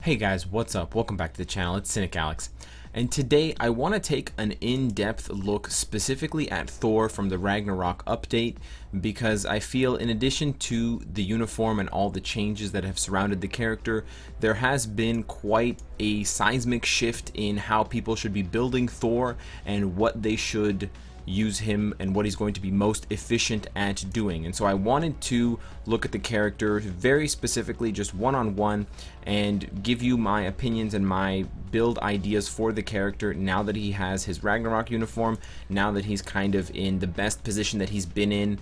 Hey guys, what's up? Welcome back to the channel. It's Cynicalex. And today I want to take an in-depth look specifically at Thor from the Ragnarok update, because I feel in addition to the uniform and all the changes that have surrounded the character, there has been quite a seismic shift in how people should be building Thor and what they should use him and what he's going to be most efficient at doing. And so I wanted to look at the character very specifically, just one-on-one, and give you my opinions and my build ideas for the character now that he has his Ragnarok uniform, now that he's kind of in the best position that he's been in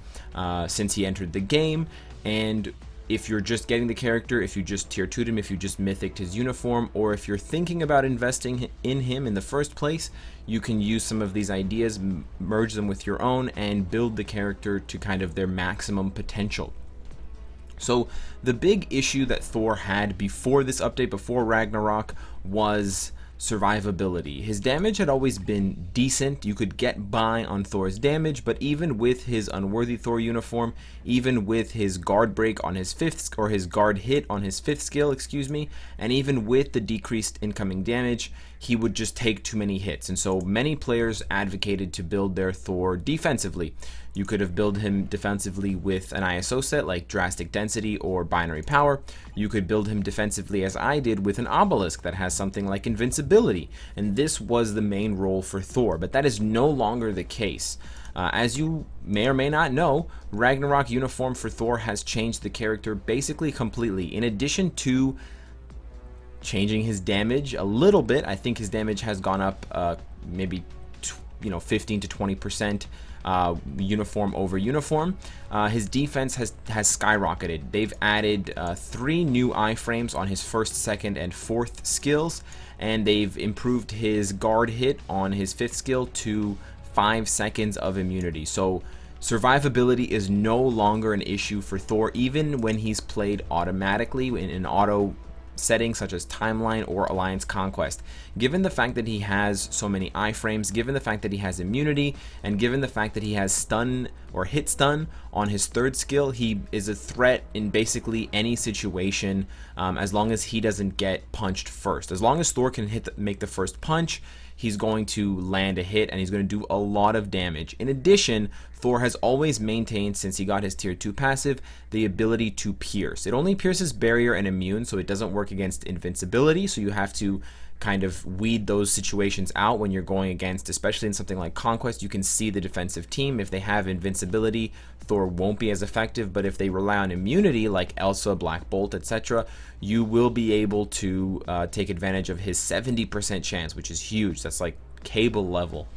since he entered the game. And if you're just getting the character, if you just tier 2'd him, if you just mythicked his uniform, or if you're thinking about investing in him in the first place, you can use some of these ideas, merge them with your own, and build the character to kind of their maximum potential. So the big issue that Thor had before this update, before Ragnarok, was survivability. His damage had always been decent. You could get by on Thor's damage, but even with his unworthy Thor uniform, even with his guard break on his fifth, or his guard hit on his fifth skill, excuse me, and even with the decreased incoming damage, he would just take too many hits. And so many players advocated to build their Thor defensively. You could have built him defensively with an ISO set like Drastic Density or Binary Power. You could build him defensively, as I did, with an Obelisk that has something like Invincibility. And this was the main role for Thor, but that is no longer the case. As you may or may not know, Ragnarok uniform for Thor has changed the character basically completely. In addition to changing his damage a little bit, I think his damage has gone up maybe 15 to 20%. Uniform over uniform. His defense has skyrocketed. They've added 3 new iframes on his first, second, and fourth skills, and they've improved his guard hit on his fifth skill to 5 seconds of immunity. So survivability is no longer an issue for Thor, even when he's played automatically in an auto settings such as Timeline or Alliance Conquest. Given the fact that he has so many iframes, given the fact that he has immunity, and given the fact that he has stun or hit stun on his third skill, he is a threat in basically any situation, as long as he doesn't get punched first. As long as Thor can make the first punch, he's going to land a hit and he's going to do a lot of damage. In addition, Thor has always maintained, since he got his tier 2 passive, the ability to pierce. It only pierces barrier and immune, so it doesn't work against invincibility, so you have to kind of weed those situations out when you're going against, especially in something like Conquest. You can see the defensive team. If they have invincibility, Thor won't be as effective, but if they rely on immunity like Elsa, Black Bolt, etc., you will be able to take advantage of his 70% chance, which is huge. That's like Cable level.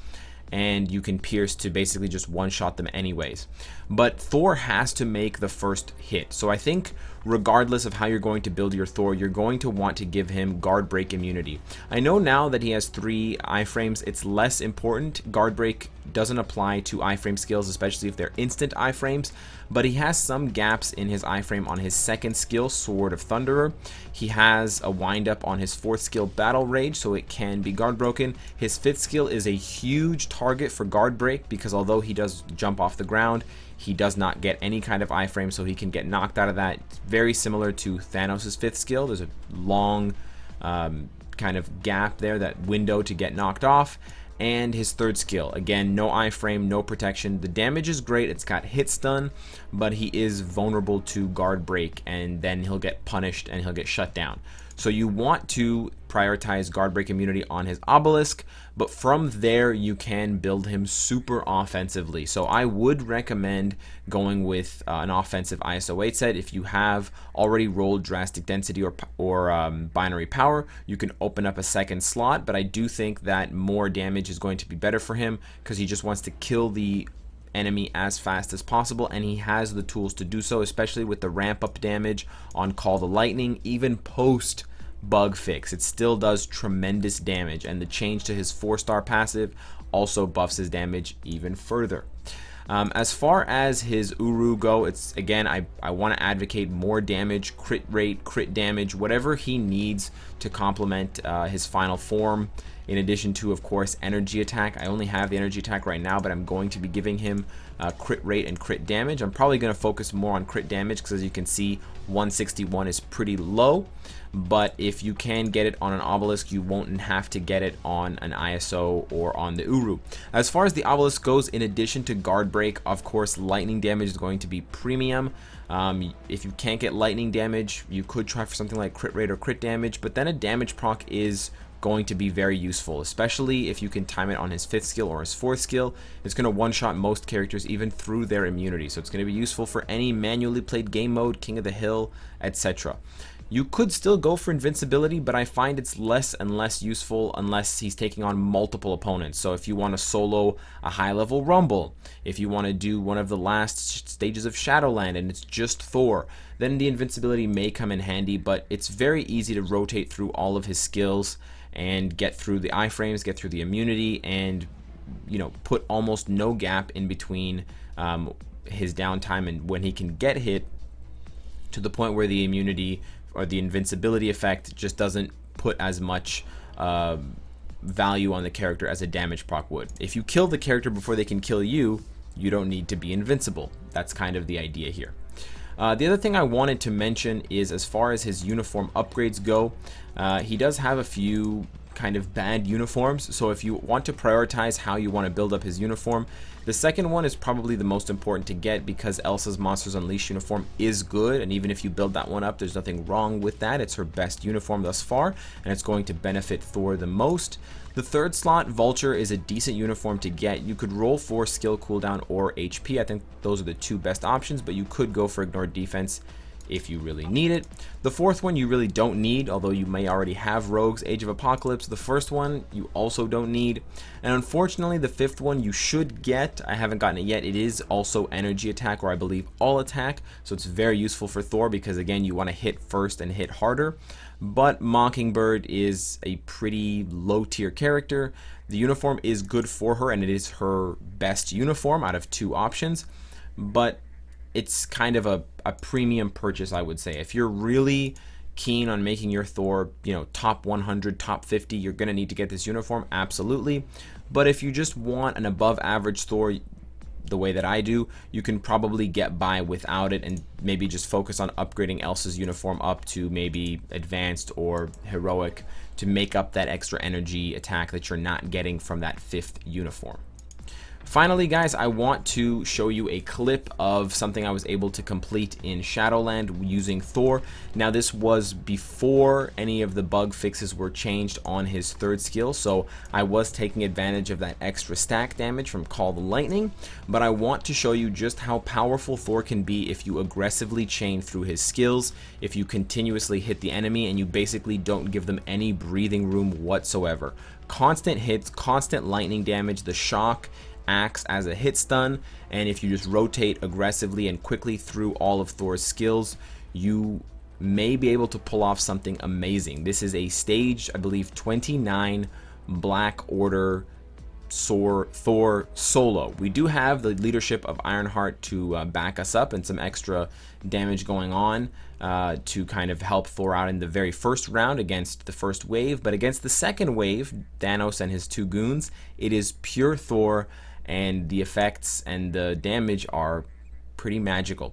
And you can pierce to basically just one-shot them anyways. But Thor has to make the first hit. So I think regardless of how you're going to build your Thor, you're going to want to give him guard break immunity. I know now that he has 3 iframes, it's less important. Guard break doesn't apply to iframe skills, especially if they're instant iframes, but he has some gaps in his iframe on his second skill, Sword of Thunderer. He has a wind-up on his fourth skill, Battle Rage, so it can be guard broken. His fifth skill is a huge target for guard break, because although he does jump off the ground, he does not get any kind of iframe, so he can get knocked out of that. It's very similar to Thanos' fifth skill. There's a long kind of gap there, that window to get knocked off. And his third skill, again, no iframe, no protection. The damage is great, it's got hit stun, but he is vulnerable to guard break, and then he'll get punished and he'll get shut down. So you want to prioritize guard break immunity on his Obelisk, but from there you can build him super offensively. So I would recommend going with an offensive ISO 8 set. If you have already rolled Drastic Density or Binary Power, you can open up a second slot, but I do think that more damage is going to be better for him, because he just wants to kill the enemy as fast as possible, and he has the tools to do so, especially with the ramp up damage on Call the Lightning. Even post bug fix, it still does tremendous damage, and the change to his 4-star passive also buffs his damage even further. As far as his Uru go, it's again, I want to advocate more damage, crit rate, crit damage, whatever he needs to complement his final form. in addition to, of course, energy attack. I only have the energy attack right now, but I'm going to be giving him crit rate and crit damage. I'm probably going to focus more on crit damage because, as you can see, 161 is pretty low. But if you can get it on an obelisk, you won't have to get it on an ISO or on the Uru. As far as the obelisk goes, in addition to guard break, of course, lightning damage is going to be premium. If you can't get lightning damage, you could try for something like crit rate or crit damage, but then a damage proc is going to be very useful, especially if you can time it on his 5th skill or his 4th skill. It's going to one-shot most characters even through their immunity, so it's going to be useful for any manually played game mode, King of the Hill, etc. You could still go for invincibility, but I find it's less and less useful unless he's taking on multiple opponents. So if you want to solo a high-level Rumble, if you want to do one of the last stages of Shadowland and it's just Thor, then the invincibility may come in handy, but it's very easy to rotate through all of his skills and get through the iframes, get through the immunity, and put almost no gap in between his downtime and when he can get hit, to the point where the immunity or the invincibility effect just doesn't put as much value on the character as a damage proc would. If you kill the character before they can kill you, you don't need to be invincible. That's kind of the idea here. The other thing I wanted to mention is, as far as his uniform upgrades go, he does have a few kind of bad uniforms. So if you want to prioritize how you want to build up his uniform, the second one is probably the most important to get, because Elsa's Monsters Unleashed uniform is good, and even if you build that one up, there's nothing wrong with that. It's her best uniform thus far, and it's going to benefit Thor the most. The third slot, Vulture, is a decent uniform to get. You could roll for skill cooldown or HP. I think those are the two best options, but you could go for ignored defense if you really need it. The fourth one you really don't need, although you may already have Rogue's Age of Apocalypse. The first one you also don't need. And unfortunately, the fifth one you should get. I haven't gotten it yet. It is also energy attack, or I believe all attack. So it's very useful for Thor because, again, you want to hit first and hit harder. But Mockingbird is a pretty low tier character. The uniform is good for her, and it is her best uniform out of two options. But it's kind of a premium purchase, I would say. If you're really keen on making your Thor, top 100, top 50, you're going to need to get this uniform, absolutely. But if you just want an above average Thor, the way that I do, you can probably get by without it and maybe just focus on upgrading Elsa's uniform up to maybe advanced or heroic to make up that extra energy attack that you're not getting from that fifth uniform. Finally, guys, I want to show you a clip of something I was able to complete in Shadowland using Thor. Now, this was before any of the bug fixes were changed on his third skill, so I was taking advantage of that extra stack damage from Call the Lightning, but I want to show you just how powerful Thor can be if you aggressively chain through his skills, if you continuously hit the enemy and you basically don't give them any breathing room whatsoever. Constant hits, constant lightning damage, the shock acts as a hit stun, and if you just rotate aggressively and quickly through all of Thor's skills, you may be able to pull off something amazing. This is a stage, I believe, 29 Black Order Thor solo. We do have the leadership of Ironheart to back us up and some extra damage going on to kind of help Thor out in the very first round against the first wave, but against the second wave, Thanos and his two goons, it is pure Thor, and the effects and the damage are pretty magical.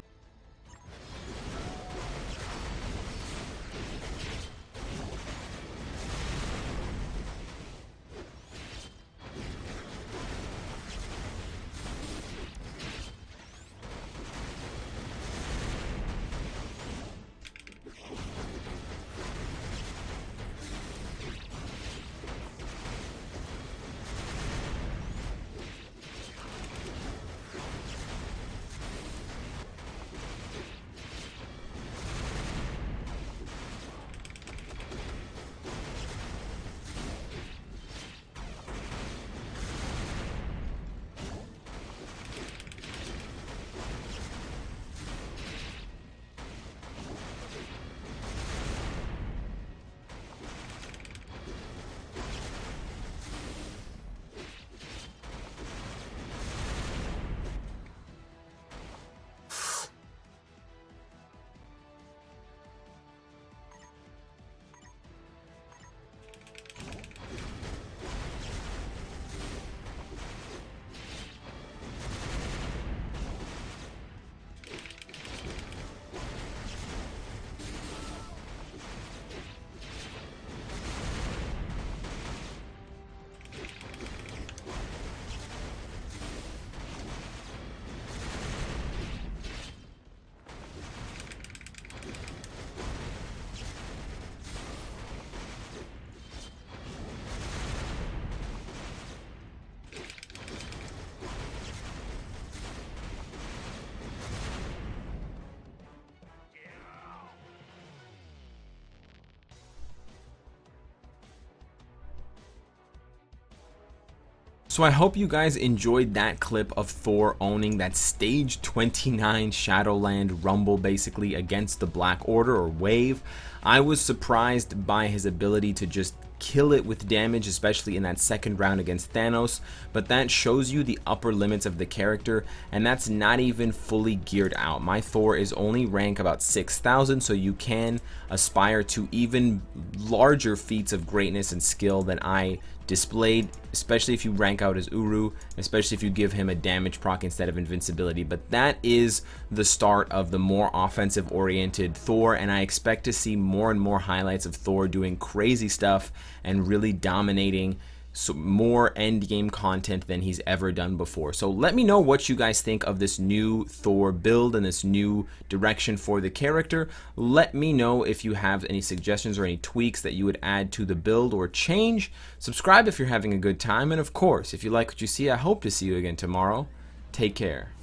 So I hope you guys enjoyed that clip of Thor owning that stage 29 Shadowland Rumble basically against the Black Order or Wave. I was surprised by his ability to just kill it with damage, especially in that second round against Thanos, but that shows you the upper limits of the character, and that's not even fully geared out. My Thor is only rank about 6,000, so you can aspire to even larger feats of greatness and skill than I displayed, especially if you rank out as Uru, especially if you give him a damage proc instead of invincibility. But that is the start of the more offensive oriented Thor, and I expect to see more and more highlights of Thor doing crazy stuff and really dominating, so more end game content than he's ever done before. So let me know what you guys think of this new Thor build and this new direction for the character. Let me know if you have any suggestions or any tweaks that you would add to the build or change. Subscribe if you're having a good time, and of course, if you like what you see, I hope to see you again tomorrow. Take care.